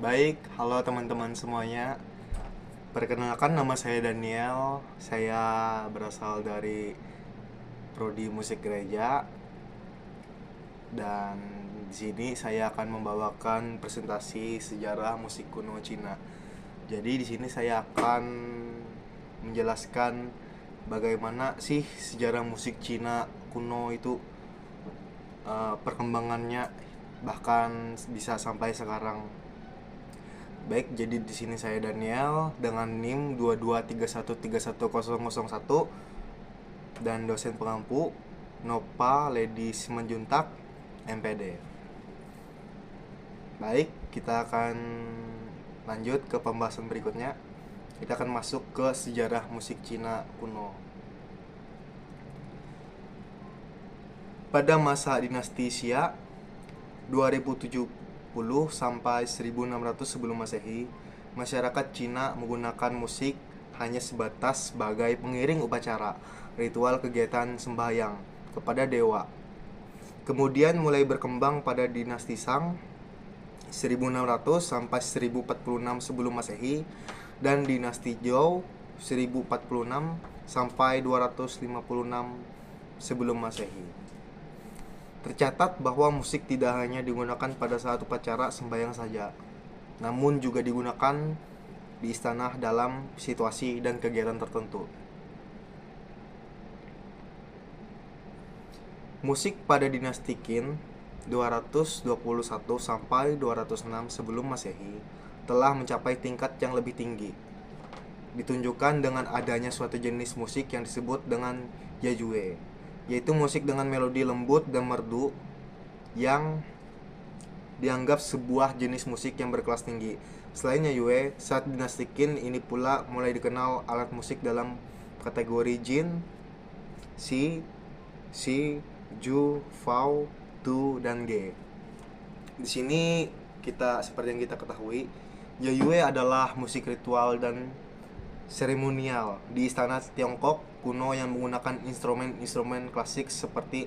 Baik, halo teman-teman semuanya. Perkenalkan, nama saya Daniel. Saya berasal dari prodi musik gereja, dan di sini saya akan membawakan presentasi sejarah musik kuno Cina. Jadi di sini saya akan menjelaskan bagaimana sih sejarah musik Cina kuno itu, perkembangannya bahkan bisa sampai sekarang. Baik, jadi di sini saya Daniel dengan NIM 22313101 dan dosen pengampu Nova Lady Simanjuntak MPD. Baik, kita akan lanjut ke pembahasan berikutnya. Kita akan masuk ke sejarah musik Cina kuno. Pada masa dinasti Xia 2070 sampai 1600 sebelum Masehi, masyarakat Cina menggunakan musik hanya sebatas sebagai pengiring upacara, ritual kegiatan sembahyang kepada dewa. Kemudian mulai berkembang pada dinasti Shang 1600 sampai 1046 sebelum Masehi dan dinasti Zhou 1046 sampai 256 sebelum Masehi. Tercatat bahwa musik tidak hanya digunakan pada saat upacara sembahyang saja, namun juga digunakan di istana dalam situasi dan kegiatan tertentu. Musik pada dinasti Qin 221 sampai 206 sebelum Masehi telah mencapai tingkat yang lebih tinggi. Ditunjukkan dengan adanya suatu jenis musik yang disebut dengan Yayue, yaitu musik dengan melodi lembut dan merdu yang dianggap sebuah jenis musik yang berkelas tinggi. Selain Yayue, saat dinasti Qin ini pula mulai dikenal alat musik dalam kategori Jin, Si, Ju, Fao, Tu, dan Ge. Di sini seperti yang kita ketahui, Yayue adalah musik ritual dan seremonial di istana Tiongkok kuno yang menggunakan instrumen-instrumen klasik seperti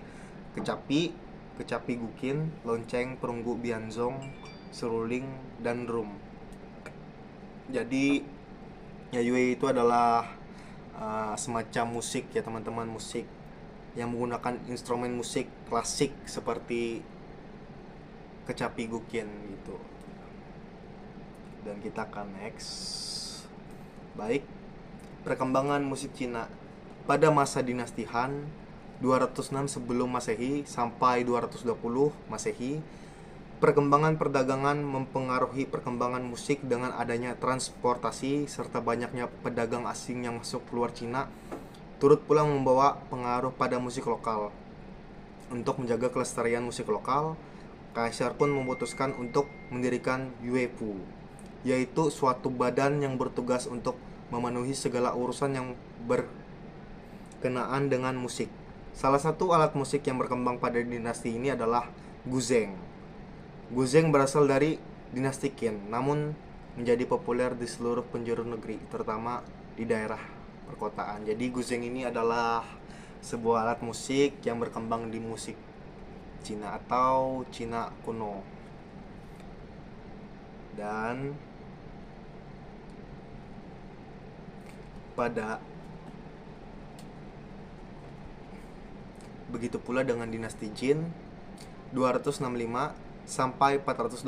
kecapi gukin, lonceng, perunggu bianzong, seruling, dan drum. Jadi Yayue itu adalah semacam musik ya teman-teman, musik yang menggunakan instrumen musik klasik seperti kecapi gukin gitu. Dan kita akan next. Baik, perkembangan musik Cina pada masa dinasti Han 206 sebelum Masehi sampai 220 Masehi. Perkembangan perdagangan mempengaruhi perkembangan musik dengan adanya transportasi serta banyaknya pedagang asing yang masuk keluar Cina, turut pula membawa pengaruh pada musik lokal. Untuk menjaga kelestarian musik lokal, Kaisar pun memutuskan untuk mendirikan Yuepu, yaitu suatu badan yang bertugas untuk memenuhi segala urusan yang berkenaan dengan musik. Salah satu alat musik yang berkembang pada dinasti ini adalah guzeng. Guzeng berasal dari dinasti Qin, namun menjadi populer di seluruh penjuru negeri, terutama di daerah perkotaan. Jadi guzeng ini adalah sebuah alat musik yang berkembang di musik Cina atau Cina kuno. Dan begitu pula dengan dinasti Jin 265 sampai 420.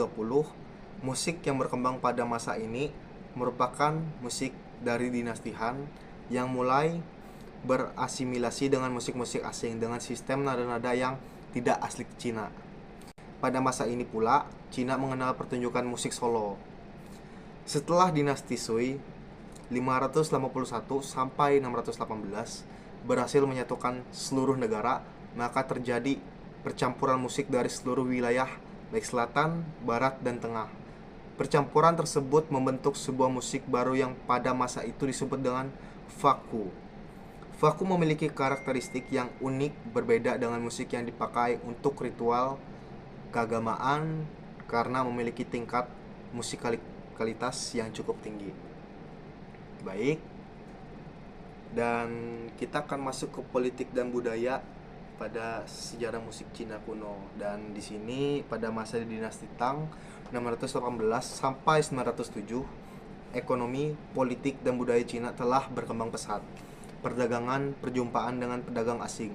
Musik yang berkembang pada masa ini merupakan musik dari dinasti Han yang mulai berasimilasi dengan musik-musik asing dengan sistem nada-nada yang tidak asli Cina. Pada masa ini pula, Cina mengenal pertunjukan musik solo. Setelah dinasti Sui 551 sampai 618 berhasil menyatukan seluruh negara, maka terjadi percampuran musik dari seluruh wilayah, baik selatan, barat, dan tengah. Percampuran tersebut membentuk sebuah musik baru yang pada masa itu disebut dengan Faku. Faku memiliki karakteristik yang unik, berbeda dengan musik yang dipakai untuk ritual keagamaan karena memiliki tingkat musikalitas yang cukup tinggi. Baik, dan kita akan masuk ke politik dan budaya pada sejarah musik Cina kuno. Dan di sini pada masa dinasti Tang 618 sampai 907, ekonomi, politik, dan budaya Cina telah berkembang pesat. Perdagangan, perjumpaan dengan pedagang asing,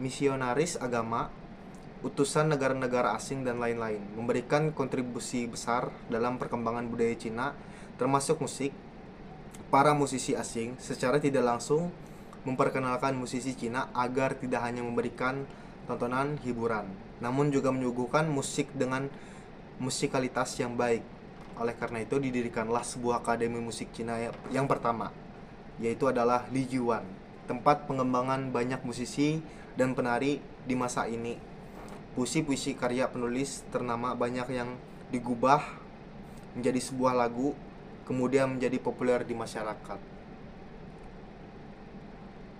misionaris agama, utusan negara-negara asing, dan lain-lain memberikan kontribusi besar dalam perkembangan budaya Cina, termasuk musik. Para musisi asing secara tidak langsung memperkenalkan musisi Cina agar tidak hanya memberikan tontonan hiburan, namun juga menyuguhkan musik dengan musikalitas yang baik. Oleh karena itu didirikanlah sebuah akademi musik Cina yang pertama, yaitu adalah Li Yuan, tempat pengembangan banyak musisi dan penari di masa ini. Puisi-puisi karya penulis ternama banyak yang digubah menjadi sebuah lagu, kemudian menjadi populer di masyarakat.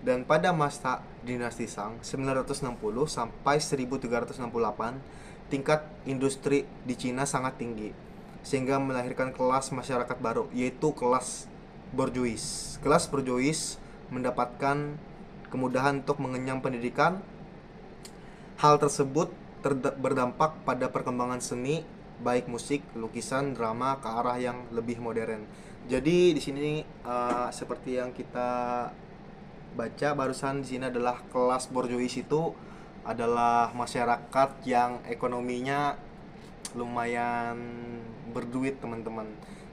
Dan pada masa dinasti Shang 960 sampai 1368, tingkat industri di Cina sangat tinggi, sehingga melahirkan kelas masyarakat baru, yaitu kelas borjuis. Kelas borjuis mendapatkan kemudahan untuk mengenyam pendidikan. Hal tersebut berdampak pada perkembangan seni, baik musik, lukisan, drama ke arah yang lebih modern. Jadi di sini seperti yang kita baca barusan, di sini adalah kelas borjuis itu adalah masyarakat yang ekonominya lumayan berduit, teman-teman.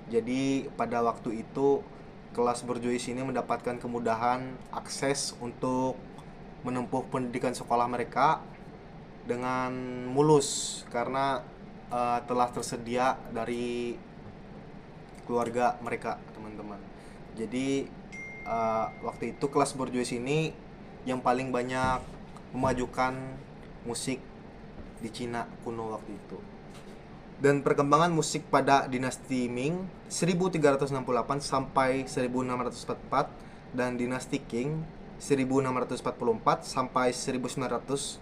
Jadi pada waktu itu kelas borjuis ini mendapatkan kemudahan akses untuk menempuh pendidikan sekolah mereka dengan mulus karena telah tersedia dari keluarga mereka, teman-teman. Jadi waktu itu kelas borjuis ini yang paling banyak memajukan musik di Cina kuno waktu itu. Dan perkembangan musik pada dinasti Ming 1368 sampai 1644 dan dinasti Qing 1644 sampai 1911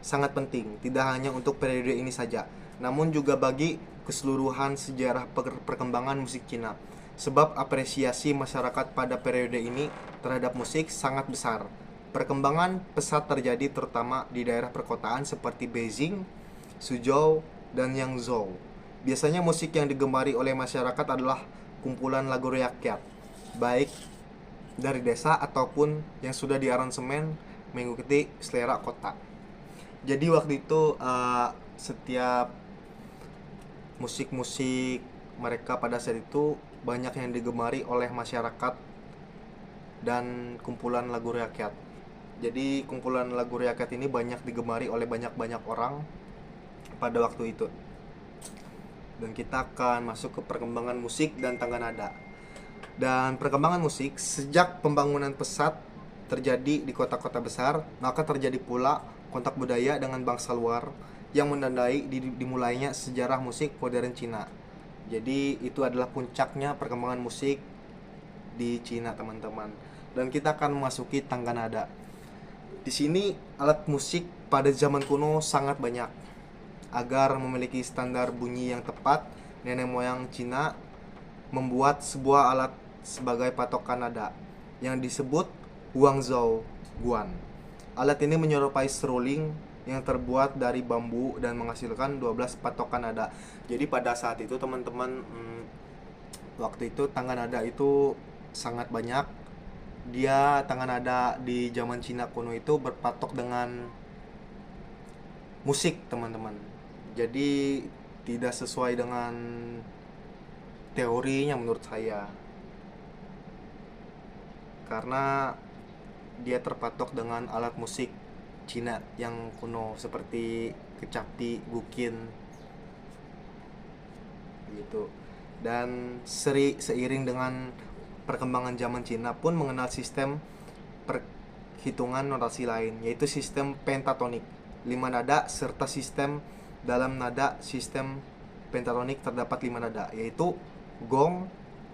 sangat penting, tidak hanya untuk periode ini saja, namun juga bagi keseluruhan sejarah perkembangan musik Cina. Sebab apresiasi masyarakat pada periode ini terhadap musik sangat besar. Perkembangan pesat terjadi terutama di daerah perkotaan seperti Beijing, Suzhou, dan Yangzhou. Biasanya musik yang digemari oleh masyarakat adalah kumpulan lagu rakyat, baik dari desa ataupun yang sudah diaransemen mengikuti selera kota. Jadi waktu itu setiap musik-musik mereka pada saat itu banyak yang digemari oleh masyarakat dan kumpulan lagu rakyat. Jadi kumpulan lagu rakyat ini banyak digemari oleh banyak-banyak orang pada waktu itu. Dan kita akan masuk ke perkembangan musik dan tangga nada. Dan perkembangan musik sejak pembangunan pesat terjadi di kota-kota besar, maka terjadi pula kontak budaya dengan bangsa luar yang menandai dimulainya sejarah musik modern Cina. Jadi itu adalah puncaknya perkembangan musik di Cina, teman-teman. Dan kita akan memasuki tangga nada. Di sini alat musik pada zaman kuno sangat banyak. Agar memiliki standar bunyi yang tepat, nenek moyang Cina membuat sebuah alat sebagai patokan nada yang disebut Guangzhou Guan. Alat ini menyerupai seruling yang terbuat dari bambu dan menghasilkan 12 patokan nada. Jadi pada saat itu, teman-teman, waktu itu tangga nada itu sangat banyak. Dia tangga nada di zaman Cina kuno itu berpatok dengan musik, teman-teman. Jadi tidak sesuai dengan teorinya menurut saya, karena dia terpatok dengan alat musik Cina yang kuno seperti kecapi, guqin gitu. Dan seiring dengan perkembangan zaman Cina pun mengenal sistem perhitungan notasi lain, yaitu sistem pentatonik, 5 nada, serta sistem dalam nada. Sistem pentatonik terdapat 5 nada, yaitu gong,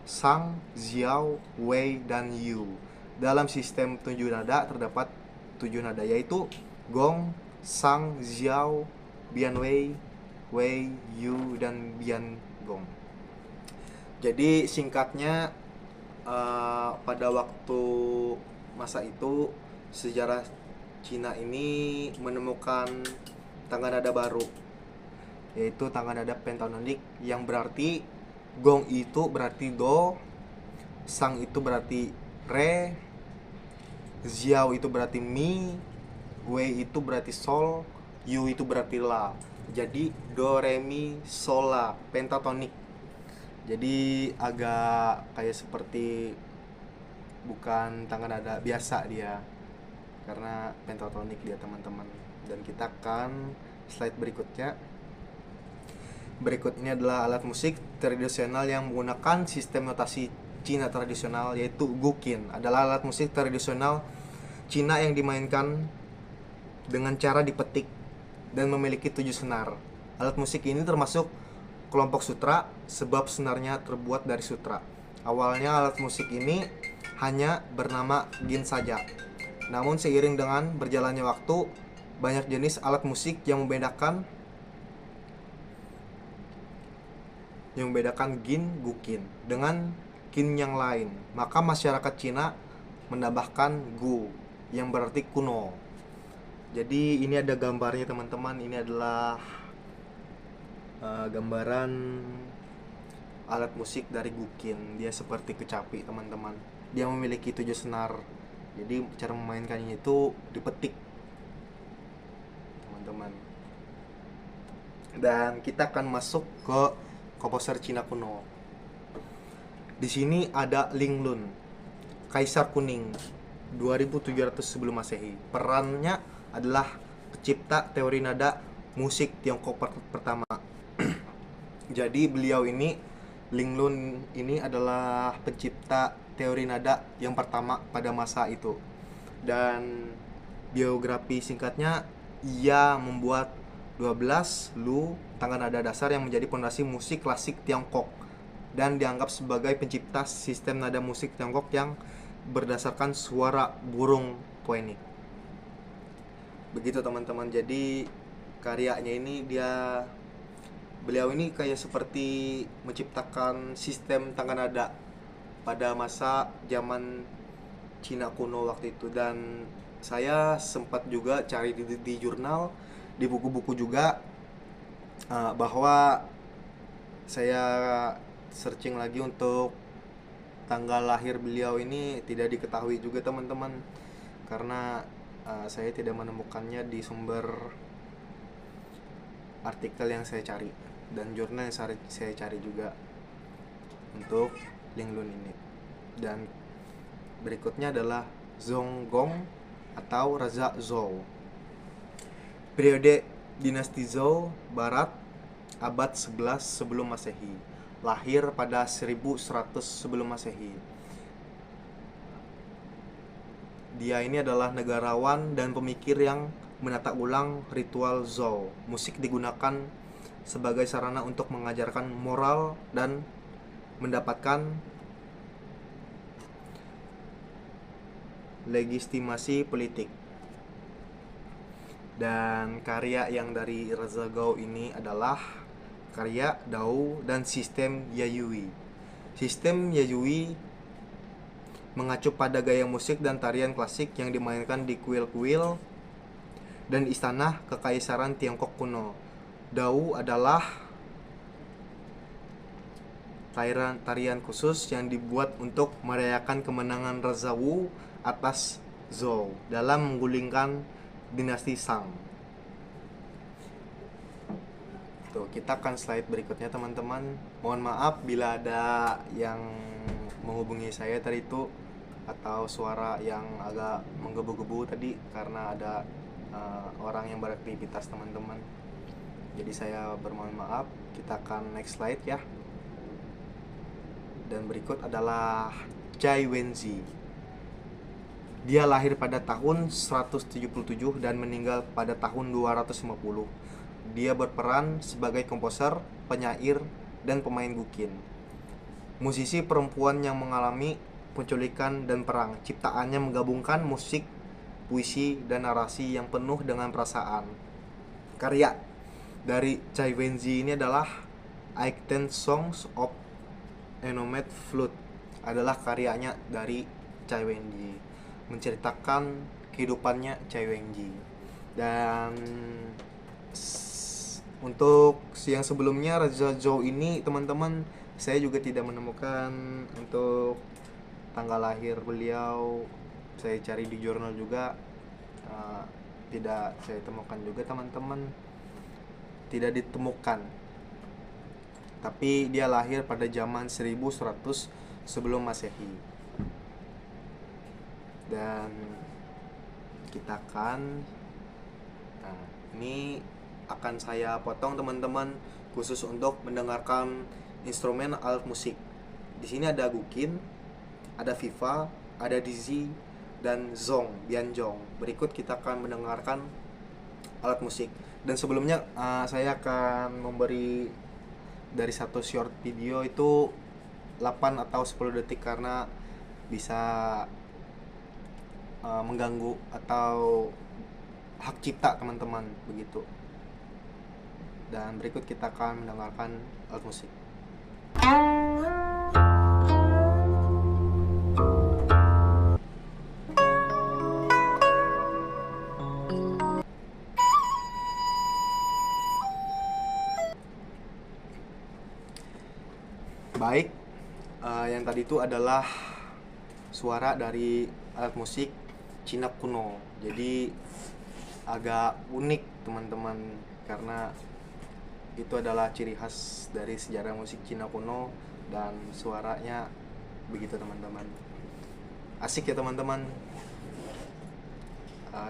sang, xiao, wei, dan yu. Dalam sistem 7 nada terdapat 7 nada, yaitu gong, sang, xiao, bian wei, wei, yu, dan bian gong. Jadi singkatnya, pada waktu masa itu sejarah Cina ini menemukan tangga nada baru, yaitu tangga nada pentatonik yang berarti gong itu berarti do, sang itu berarti re, ziao itu berarti mi, wei itu berarti sol, yu itu berarti la. Jadi do re mi sol la pentatonik. Jadi agak kayak seperti bukan tangga nada biasa dia, karena pentatonik dia teman-teman. Dan kita akan slide berikutnya. Berikut ini adalah alat musik tradisional yang menggunakan sistem notasi Cina tradisional, yaitu guqin. Adalah alat musik tradisional Cina yang dimainkan dengan cara dipetik dan memiliki 7 senar. Alat musik ini termasuk kelompok sutra sebab senarnya terbuat dari sutra. Awalnya alat musik ini hanya bernama gin saja. Namun seiring dengan berjalannya waktu, banyak jenis alat musik yang membedakan gin guqin dengan qin yang lain. Maka masyarakat Cina menambahkan gu yang berarti kuno. Jadi ini ada gambarnya teman-teman. Ini adalah gambaran alat musik dari guqin. Dia seperti kecapi teman-teman. Dia memiliki 7 senar. Jadi cara memainkannya itu dipetik teman-teman. Dan kita akan masuk ke komposer Cina kuno. Di sini ada Linglun, Kaisar Kuning, 2700 sebelum Masehi. Perannya adalah pencipta teori nada musik Tiongkok pertama. Jadi beliau ini, Linglun ini adalah pencipta teori nada yang pertama pada masa itu. Dan biografi singkatnya, ia membuat 12 lu tangga nada dasar yang menjadi pondasi musik klasik Tiongkok dan dianggap sebagai pencipta sistem nada musik Tiongkok yang berdasarkan suara burung poenik. Begitu teman-teman. Jadi karyanya ini beliau ini kayak seperti menciptakan sistem tangga nada pada masa zaman Cina kuno waktu itu. Dan saya sempat juga cari di jurnal, di buku-buku juga, bahwa saya searching lagi untuk tanggal lahir beliau ini tidak diketahui juga teman-teman, karena saya tidak menemukannya di sumber artikel yang saya cari dan jurnal yang saya cari juga untuk Linglun ini. Dan berikutnya adalah Zonggong atau Raja Zhou. Periode dinasti Zhou Barat abad 11 sebelum Masehi. Lahir pada 1100 sebelum Masehi. Dia ini adalah negarawan dan pemikir yang menata ulang ritual Zhou. Musik digunakan sebagai sarana untuk mengajarkan moral dan mendapatkan legitimasi politik. Dan karya yang dari Raja Zhou ini adalah karya Dao dan sistem Yayui. Sistem Yayui mengacu pada gaya musik dan tarian klasik yang dimainkan di kuil-kuil dan istana kekaisaran Tiongkok kuno. Dao adalah tarian khusus yang dibuat untuk merayakan kemenangan Raja Wu atas Zhou dalam menggulingkan dinasti Shang. Tuh, kita akan slide berikutnya teman-teman. Mohon maaf bila ada yang menghubungi saya tadi itu atau suara yang agak menggebu-gebu tadi, karena ada orang yang beraktivitas teman-teman. Jadi saya bermohon maaf. Kita akan next slide ya. Dan berikut adalah Cai Wenzi. Dia lahir pada tahun 177 dan meninggal pada tahun 250. Dia berperan sebagai komposer, penyair, dan pemain guqin. Musisi perempuan yang mengalami penculikan dan perang. Ciptaannya menggabungkan musik, puisi, dan narasi yang penuh dengan perasaan. Karya dari Cai Wenzi ini adalah Ten Songs of Enomad Flute. Adalah karyanya dari Cai Wenzi, menceritakan kehidupannya Cai Wenzi. Dan Untuk yang sebelumnya Raja Zhou ini teman-teman, saya juga tidak menemukan untuk tanggal lahir beliau. Saya cari di jurnal juga, uh, tidak saya temukan juga teman-teman, tidak ditemukan. Tapi dia lahir pada zaman 1100 sebelum Masehi. Dan kita akan, nah, ini akan saya potong teman-teman khusus untuk mendengarkan instrumen alat musik. Di sini ada gukin, ada fifa, ada dizzy, dan zong, bianjong. Berikut kita akan mendengarkan alat musik. Dan sebelumnya saya akan memberi dari satu short video itu 8 atau 10 detik karena bisa mengganggu atau hak cipta teman-teman begitu. Dan berikut kita akan mendengarkan alat musik. Baik, yang tadi itu adalah suara dari alat musik Cina kuno. Jadi agak unik teman-teman, karena itu adalah ciri khas dari sejarah musik Cina kuno dan suaranya begitu teman-teman. Asik ya teman-teman.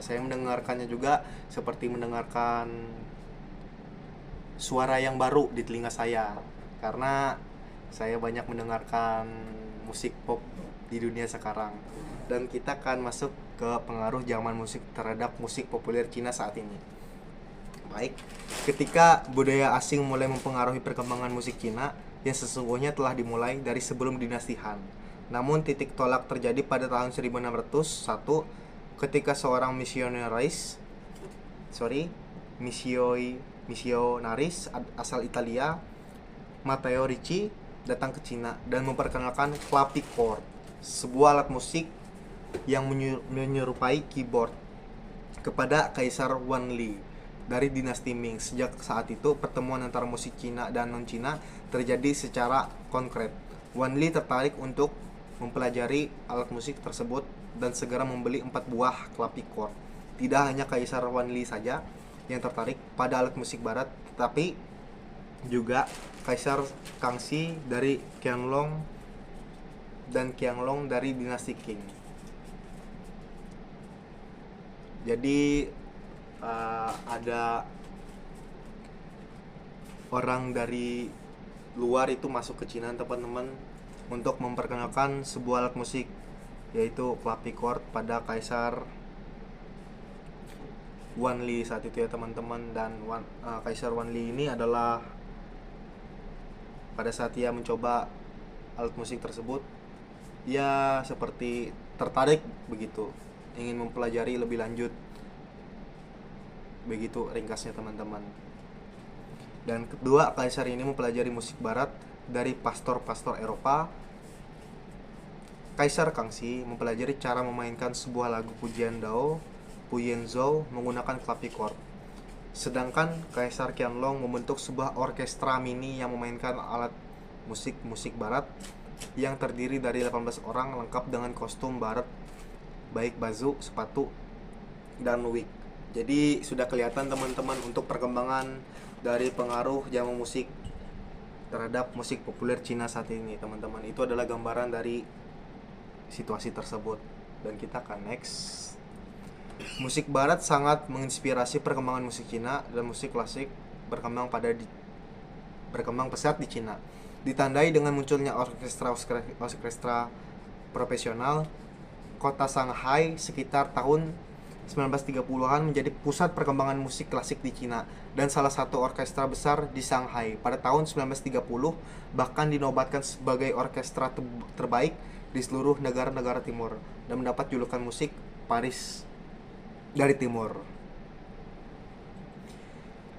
Saya mendengarkannya juga seperti mendengarkan suara yang baru di telinga saya, karena saya banyak mendengarkan musik pop di dunia sekarang. Dan kita akan masuk ke pengaruh zaman musik terhadap musik populer Cina saat ini. Baik, ketika budaya asing mulai mempengaruhi perkembangan musik Cina yang sesungguhnya telah dimulai dari sebelum dinasti Han. Namun titik tolak terjadi pada tahun 1601 ketika seorang misionaris asal Italia, Matteo Ricci, datang ke Cina dan memperkenalkan clavichord, sebuah alat musik yang menyerupai keyboard, kepada Kaisar Wanli dari dinasti Ming. Sejak saat itu, pertemuan antara musik Cina dan non-Cina terjadi secara konkret. Wanli tertarik untuk mempelajari alat musik tersebut dan segera membeli 4 buah clavichord. Tidak hanya Kaisar Wanli saja yang tertarik pada alat musik barat, tetapi juga Kaisar Kangxi dari Qianlong dan Qianlong dari dinasti Qing. Jadi ada orang dari luar itu masuk ke Cina teman-teman untuk memperkenalkan sebuah alat musik, yaitu clavichord, pada Kaisar Wanli saat itu ya teman-teman. Dan Kaisar Wanli ini adalah pada saat ia mencoba alat musik tersebut, ia seperti tertarik begitu, ingin mempelajari lebih lanjut. Begitu ringkasnya teman-teman. Dan kedua, Kaisar ini mempelajari musik barat dari pastor-pastor Eropa. Kaisar Kangxi mempelajari cara memainkan sebuah lagu pujian Dao, Puyenzhou, menggunakan clavichord. Sedangkan Kaisar Qianlong membentuk sebuah orkestra mini yang memainkan alat musik barat yang terdiri dari 18 orang lengkap dengan kostum barat, baik baju, sepatu, dan wig. Jadi sudah kelihatan teman-teman untuk perkembangan dari pengaruh zaman musik terhadap musik populer Cina saat ini teman-teman. Itu adalah gambaran dari situasi tersebut. Dan kita akan next. Musik barat sangat menginspirasi perkembangan musik Cina, dan musik klasik berkembang pesat di Cina. Ditandai dengan munculnya orkestra profesional, kota Shanghai sekitar tahun 1930-an menjadi pusat perkembangan musik klasik di Cina, dan salah satu orkestra besar di Shanghai pada tahun 1930 bahkan dinobatkan sebagai orkestra terbaik di seluruh negara-negara timur dan mendapat julukan musik Paris dari timur.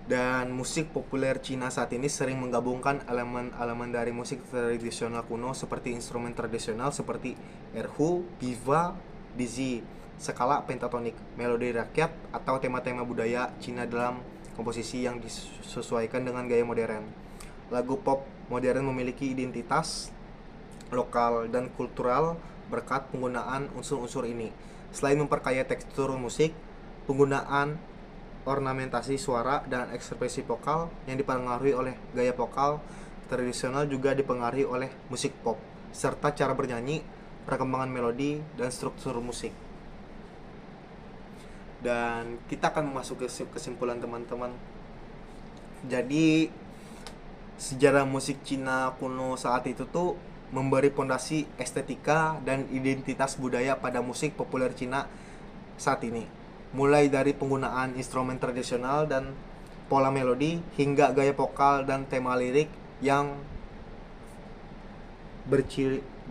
Dan musik populer Cina saat ini sering menggabungkan elemen-elemen dari musik tradisional kuno seperti instrumen tradisional seperti erhu, biwa, dizzy, skala pentatonik, melodi rakyat, atau tema-tema budaya Cina dalam komposisi yang disesuaikan dengan gaya modern. Lagu pop modern memiliki identitas lokal dan kultural berkat penggunaan unsur-unsur ini. Selain memperkaya tekstur musik, penggunaan ornamentasi suara dan ekspresi vokal yang dipengaruhi oleh gaya vokal tradisional juga dipengaruhi oleh musik pop, serta cara bernyanyi, perkembangan melodi, dan struktur musik. Dan kita akan memasuki kesimpulan teman-teman. Jadi sejarah musik Cina kuno saat itu tuh memberi fondasi estetika dan identitas budaya pada musik populer Cina saat ini. Mulai dari penggunaan instrumen tradisional dan pola melodi hingga gaya vokal dan tema lirik yang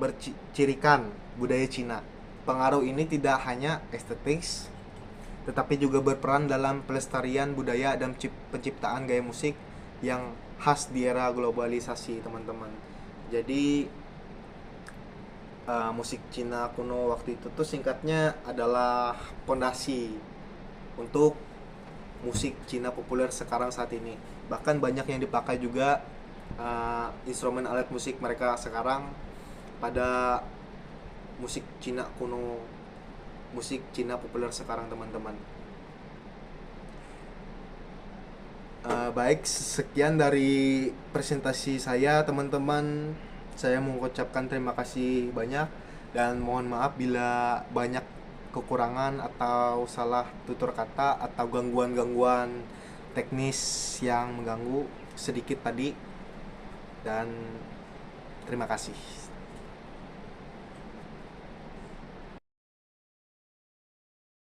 bercirikan budaya Cina. Pengaruh ini tidak hanya estetis, tetapi juga berperan dalam pelestarian budaya dan penciptaan gaya musik yang khas di era globalisasi, teman-teman. Jadi musik Cina kuno waktu itu tuh singkatnya adalah fondasi untuk musik Cina populer sekarang saat ini. Bahkan banyak yang dipakai juga instrumen alat musik mereka sekarang pada musik Cina kuno, musik Cina populer sekarang, teman-teman. Baik, sekian dari presentasi saya, teman-teman. Saya mengucapkan terima kasih banyak dan mohon maaf bila banyak kekurangan atau salah tutur kata atau gangguan-gangguan teknis yang mengganggu sedikit tadi. Dan terima kasih.